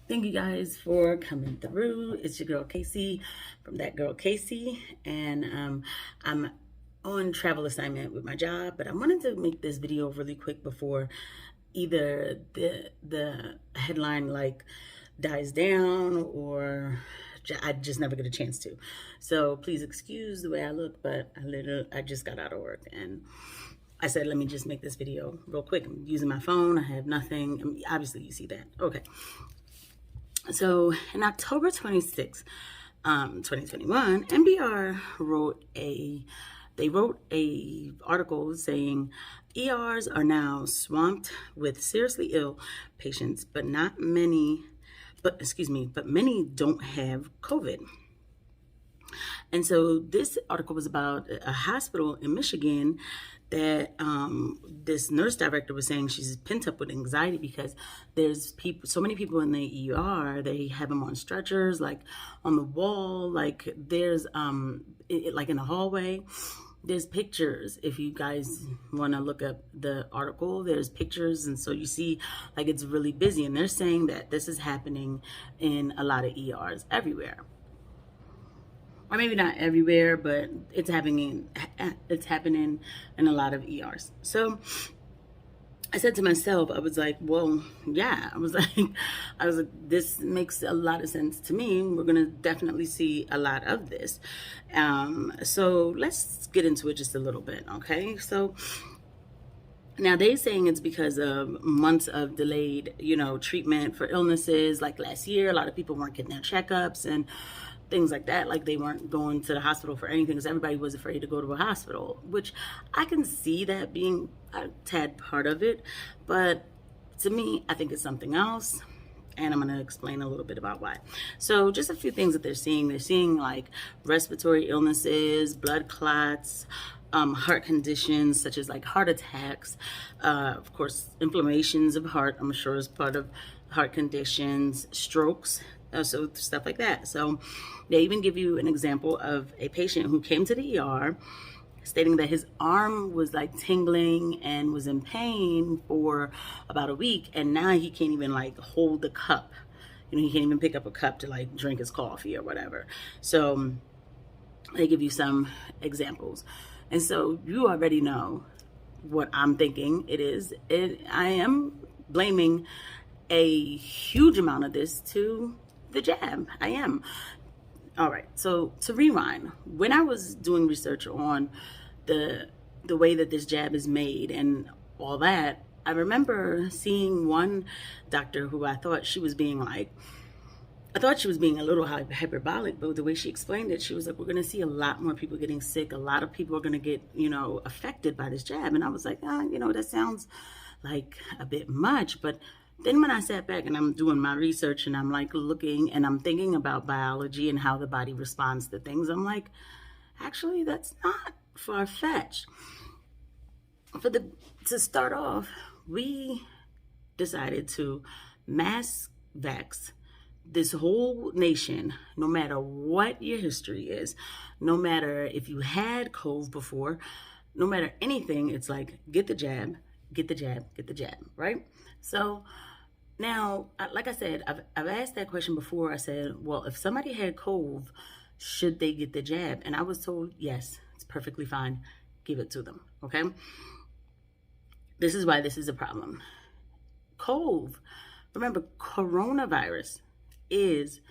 Thank you guys for coming through. It's your girl Casey from That Girl Casey, and I'm on travel assignment with my job, but I wanted to make this video really quick before either the headline like dies down or I just never get a chance to. So please excuse the way I look, but I just got out of work and I said, let me just make this video real quick. I'm using my phone. I have nothing. I mean, obviously you see that. Okay. So in October 26, 2021, NPR wrote a article saying ERs are now swamped with seriously ill patients, but many don't have COVID. And so this article was about a hospital in Michigan that this nurse director was saying she's pent up with anxiety because there's so many people in the ER. They have them on stretchers, like on the wall, like there's like in the hallway. There's pictures. If you guys want to look up the article, there's pictures, and so you see like it's really busy. And they're saying that this is happening in a lot of ERs everywhere. Or maybe not everywhere, but it's happening in a lot of ERs. So I said to myself, I was like, well, yeah. I was like, this makes a lot of sense to me. We're gonna definitely see a lot of this. So let's get into it just a little bit, okay? So now they're saying it's because of months of delayed, treatment for illnesses. Like last year, a lot of people weren't getting their checkups and things like that. Like they weren't going to the hospital for anything because everybody was afraid to go to a hospital, which I can see that being a tad part of it. But to me, I think it's something else. And I'm going to explain a little bit about why. So just a few things that they're seeing. They're seeing like respiratory illnesses, blood clots, heart conditions such as like heart attacks, of course, inflammations of heart, I'm sure is part of heart conditions, strokes, so stuff like that. So they even give you an example of a patient who came to the ER stating that his arm was like tingling and was in pain for about a week, and now he can't even like hold the cup. He can't even pick up a cup to like drink his coffee or whatever. So they give you some examples. And so you already know what I'm thinking it is. I am blaming a huge amount of this to the jab. I am. All right, so to rewind, when I was doing research on the way that this jab is made and all that, I remember seeing one doctor who I thought she was being a little hyperbolic, but the way she explained it, she was like, we're going to see a lot more people getting sick. A lot of people are going to get, affected by this jab. And I was like, that sounds like a bit much. But then when I sat back and I'm doing my research and I'm like looking and I'm thinking about biology and how the body responds to things, I'm like, actually, that's not far-fetched. To start off, we decided to mass vax this whole nation, no matter what your history is, no matter if you had COVID before, no matter anything, it's like, get the jab, get the jab, get the jab, right? So now, like I said, I've asked that question before. I said, well, if somebody had COVID, should they get the jab? And I was told, yes, it's perfectly fine. Give it to them, okay? This is why this is a problem. COVID, remember, coronavirus is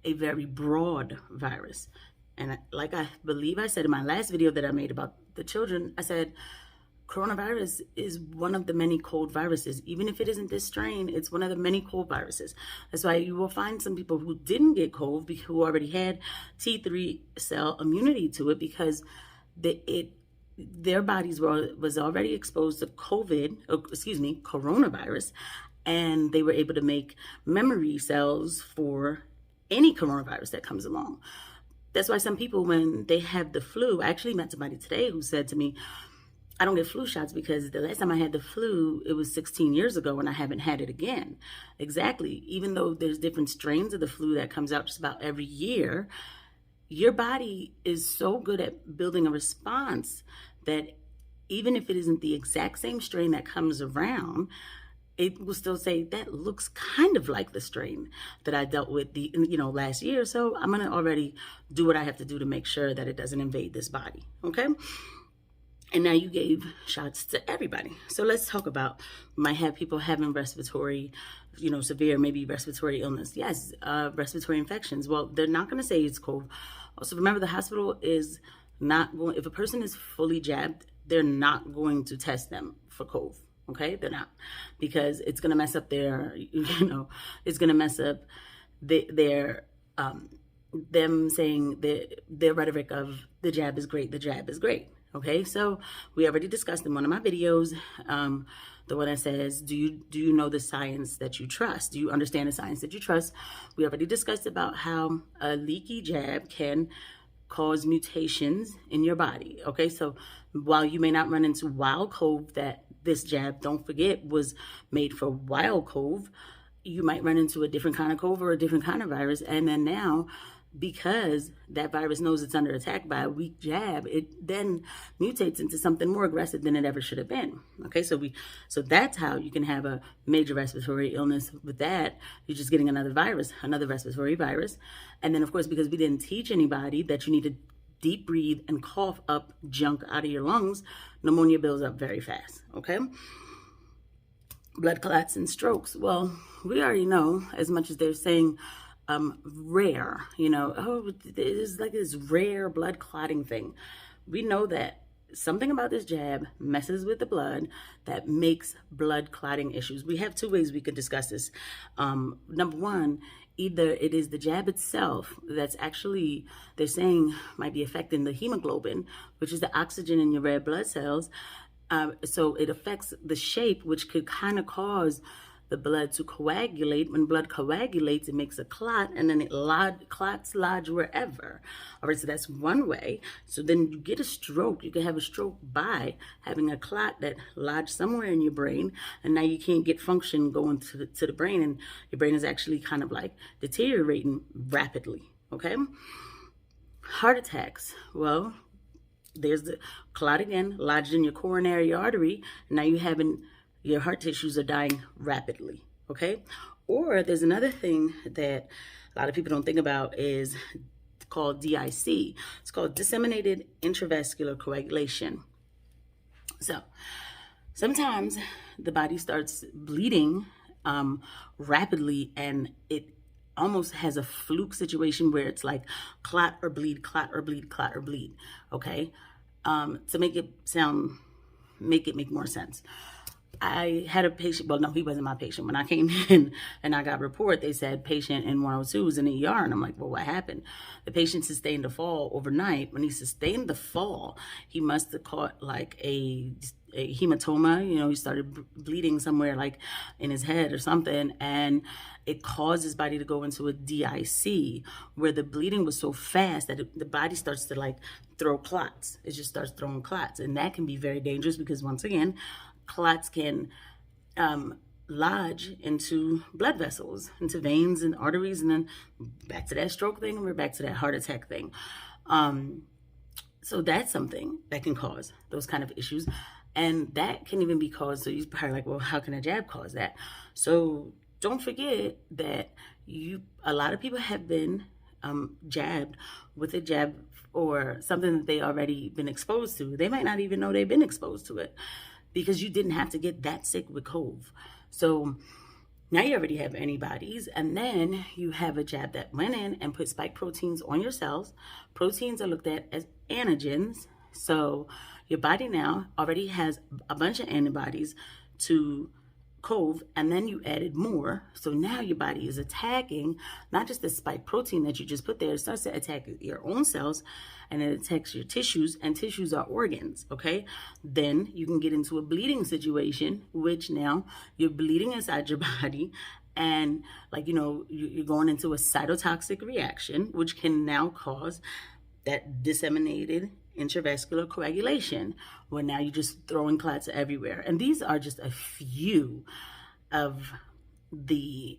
a very broad virus. And like I believe I said in my last video that I made about the children, I said, coronavirus is one of the many cold viruses. Even if it isn't this strain, it's one of the many cold viruses. That's why you will find some people who didn't get COVID, who already had T3 cell immunity to it, because their bodies was already exposed to coronavirus, and they were able to make memory cells for any coronavirus that comes along. That's why some people, when they have the flu, I actually met somebody today who said to me, I don't get flu shots because the last time I had the flu, it was 16 years ago and I haven't had it again. Exactly. Even though there's different strains of the flu that comes out just about every year, your body is so good at building a response that even if it isn't the exact same strain that comes around, it will still say that looks kind of like the strain that I dealt with last year. So I'm gonna already do what I have to do to make sure that it doesn't invade this body. Okay. And now you gave shots to everybody. So let's talk about, might have people having respiratory, severe, maybe respiratory illness. Yes, respiratory infections. Well, they're not going to say it's COVID. Also, remember, the hospital is not going, if a person is fully jabbed, they're not going to test them for COVID. Okay, they're not, because it's going to mess up their, it's going to mess up their them saying their rhetoric of the jab is great, the jab is great. Okay, so we already discussed in one of my videos, the one that says, do you know the science that you trust? Do you understand the science that you trust? We already discussed about how a leaky jab can cause mutations in your body. Okay, so while you may not run into wild cove, that this jab, don't forget, was made for wild cove, you might run into a different kind of cove or a different kind of virus. And then now, because that virus knows it's under attack by a weak jab, it then mutates into something more aggressive than it ever should have been. Okay, so that's how you can have a major respiratory illness with that. You're just getting another virus, another respiratory virus. And then, of course, because we didn't teach anybody that you need to deep breathe and cough up junk out of your lungs, pneumonia builds up very fast. Okay, blood clots and strokes. Well, we already know, as much as they're saying rare, it's like this rare blood clotting thing. We know that something about this jab messes with the blood that makes blood clotting issues. We have two ways we could discuss this. Number one, either it is the jab itself that's actually, they're saying, might be affecting the hemoglobin, which is the oxygen in your red blood cells. So it affects the shape, which could kind of cause the blood to coagulate. When blood coagulates, it makes a clot, and then clots lodge wherever. All right, so that's one way. So then you get a stroke. You can have a stroke by having a clot that lodged somewhere in your brain, and now you can't get function going to the brain, and your brain is actually kind of like deteriorating rapidly. Okay, heart attacks. Well, there's the clot again, lodged in your coronary artery, and now you having your heart tissues are dying rapidly, okay? Or there's another thing that a lot of people don't think about, is called DIC. It's called Disseminated Intravascular Coagulation. So sometimes the body starts bleeding rapidly, and it almost has a fluke situation where it's like clot or bleed, clot or bleed, clot or bleed, okay? To make it make more sense. I had a patient, well, no, he wasn't my patient. When I came in and I got a report, they said patient in 102 was in the ER. And I'm like, well, what happened? The patient sustained a fall overnight. When he sustained the fall, he must have caught like a hematoma. He started bleeding somewhere like in his head or something. And it caused his body to go into a DIC, where the bleeding was so fast that the body starts to like throw clots. It just starts throwing clots. And that can be very dangerous, because once again, clots can lodge into blood vessels, into veins and arteries, and then back to that stroke thing, and we're back to that heart attack thing. So that's something that can cause those kind of issues. And that can even be caused, so you're probably like, well, how can a jab cause that? So don't forget that a lot of people have been jabbed with a jab or something that they already been exposed to. They might not even know they've been exposed to it, because you didn't have to get that sick with COVID. So now you already have antibodies, and then you have a jab that went in and put spike proteins on your cells. Proteins are looked at as antigens. So your body now already has a bunch of antibodies to COVID, and then you added more. So now your body is attacking not just the spike protein that you just put there, it starts to attack your own cells, and it attacks your tissues, and tissues are organs, okay? Then you can get into a bleeding situation, which now you're bleeding inside your body, and you're going into a cytotoxic reaction, which can now cause that disseminated intravascular coagulation, where now you're just throwing clots everywhere. And these are just a few of the,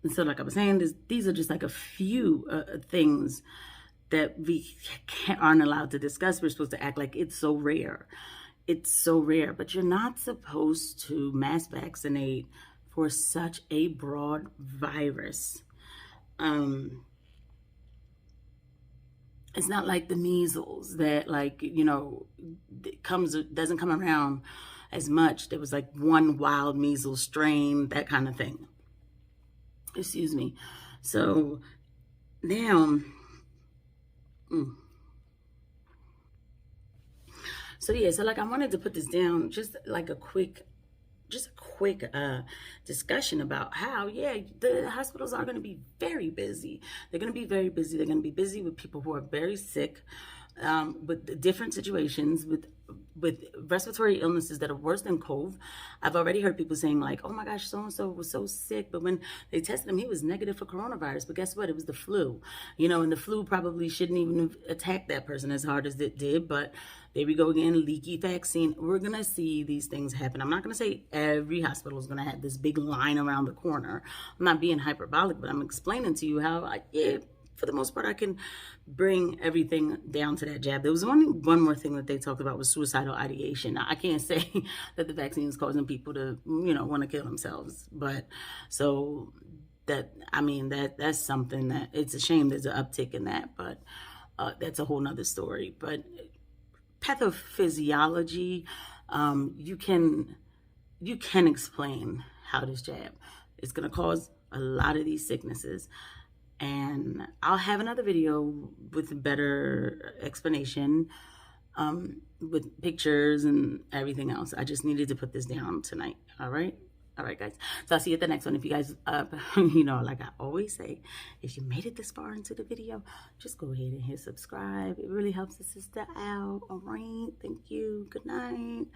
and so like I was saying, these are just like a few things that we aren't allowed to discuss. We're supposed to act like it's so rare. it's so rare, but you're not supposed to mass vaccinate for such a broad virus. It's not like the measles that, like, doesn't come around as much. There was like one wild measles strain, that kind of thing. Excuse me. So now, so yeah, so like I wanted to put this down, just like a quick discussion about how, yeah, the hospitals are going to be very busy. They're going to be very busy. They're going to be busy with people who are very sick, with different situations, with respiratory illnesses that are worse than COVID. I've already heard people saying like, oh my gosh, so-and-so was so sick, but when they tested him, he was negative for coronavirus. But guess what? It was the flu, and the flu probably shouldn't even have attacked that person as hard as it did. But there we go again, leaky vaccine. We're going to see these things happen. I'm not going to say every hospital is going to have this big line around the corner. I'm not being hyperbolic, but I'm explaining to you how, for the most part, I can bring everything down to that jab. There was one more thing that they talked about was suicidal ideation. Now, I can't say that the vaccine is causing people to, want to kill themselves. But so that's something that it's a shame there's an uptick in that, but that's a whole nother story. But pathophysiology, you can explain how this jab is going to cause a lot of these sicknesses. And I'll have another video with better explanation, with pictures and everything else. I just needed to put this down tonight. All right, guys. So I'll see you at the next one. If you guys, like I always say, if you made it this far into the video, just go ahead and hit subscribe. It really helps the sister out. All right. Thank you. Good night.